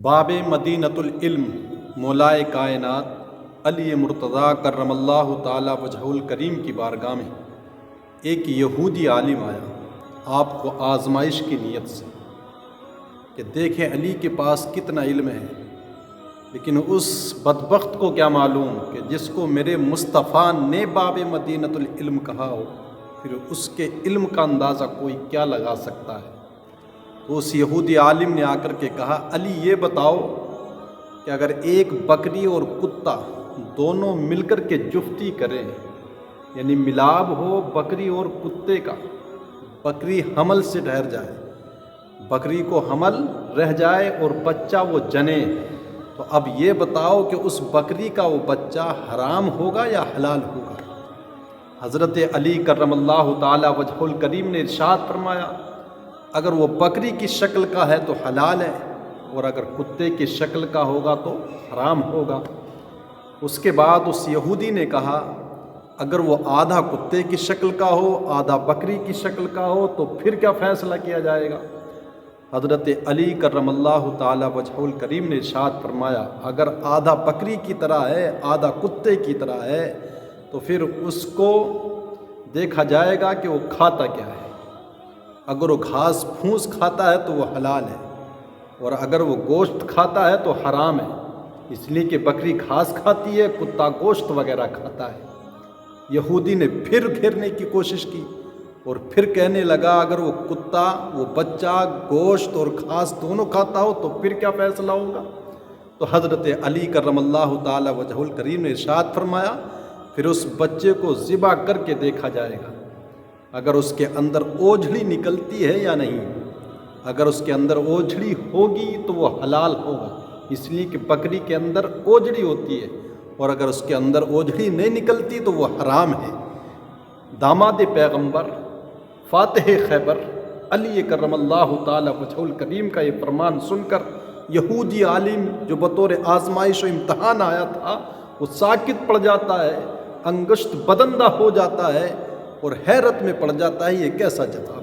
باب مدینۃ العلم مولائے کائنات علی مرتضیٰ کرم اللہ تعالی وجہہ الکریم کی بارگاہ میں ایک یہودی عالم آیا آپ کو آزمائش کی نیت سے کہ دیکھیں علی کے پاس کتنا علم ہے، لیکن اس بدبخت کو کیا معلوم کہ جس کو میرے مصطفیٰ نے باب مدینۃ العلم کہا ہو، پھر اس کے علم کا اندازہ کوئی کیا لگا سکتا ہے۔ تو اس یہودی عالم نے آ کر کے کہا، علی یہ بتاؤ کہ اگر ایک بکری اور کتا دونوں مل کر کے جفتی کریں، یعنی ملاب ہو بکری اور کتے کا، بکری حمل سے ٹھہر جائے، بکری کو حمل رہ جائے اور بچہ وہ جنے، تو اب یہ بتاؤ کہ اس بکری کا وہ بچہ حرام ہوگا یا حلال ہوگا؟ حضرت علی کرم اللہ تعالی وجہہ الکریم نے ارشاد فرمایا، اگر وہ بکری کی شکل کا ہے تو حلال ہے، اور اگر کتے کی شکل کا ہوگا تو حرام ہوگا۔ اس کے بعد اس یہودی نے کہا، اگر وہ آدھا کتے کی شکل کا ہو آدھا بکری کی شکل کا ہو تو پھر کیا فیصلہ کیا جائے گا؟ حضرت علی کرم اللہ تعالی وجہہ الکریم نے ارشاد فرمایا، اگر آدھا بکری کی طرح ہے آدھا کتے کی طرح ہے تو پھر اس کو دیکھا جائے گا کہ وہ کھاتا کیا ہے۔ اگر وہ گھاس پھوس کھاتا ہے تو وہ حلال ہے، اور اگر وہ گوشت کھاتا ہے تو حرام ہے، اس لیے کہ بکری گھاس کھاتی ہے، کتا گوشت وغیرہ کھاتا ہے۔ یہودی نے پھر گھیرنے کی کوشش کی اور پھر کہنے لگا، اگر وہ کتا وہ بچہ گوشت اور گھاس دونوں کھاتا ہو تو پھر کیا فیصلہ ہوگا؟ تو حضرت علی کرم اللہ تعالی وجہہ الکریم نے ارشاد فرمایا، پھر اس بچے کو ذبح کر کے دیکھا جائے گا، اگر اس کے اندر اوجھڑی نکلتی ہے یا نہیں۔ اگر اس کے اندر اوجھڑی ہوگی تو وہ حلال ہوگا، اس لیے کہ بکری کے اندر اوجھڑی ہوتی ہے، اور اگر اس کے اندر اوجھڑی نہیں نکلتی تو وہ حرام ہے۔ داماد پیغمبر فاتح خیبر علی کرم اللہ تعالی وجہہ الکریم کا یہ فرمان سن کر یہودی عالم جو بطور آزمائش و امتحان آیا تھا وہ ساکت پڑ جاتا ہے، انگشت بدندہ ہو جاتا ہے اور حیرت میں پڑ جاتا ہے، یہ کیسا جواب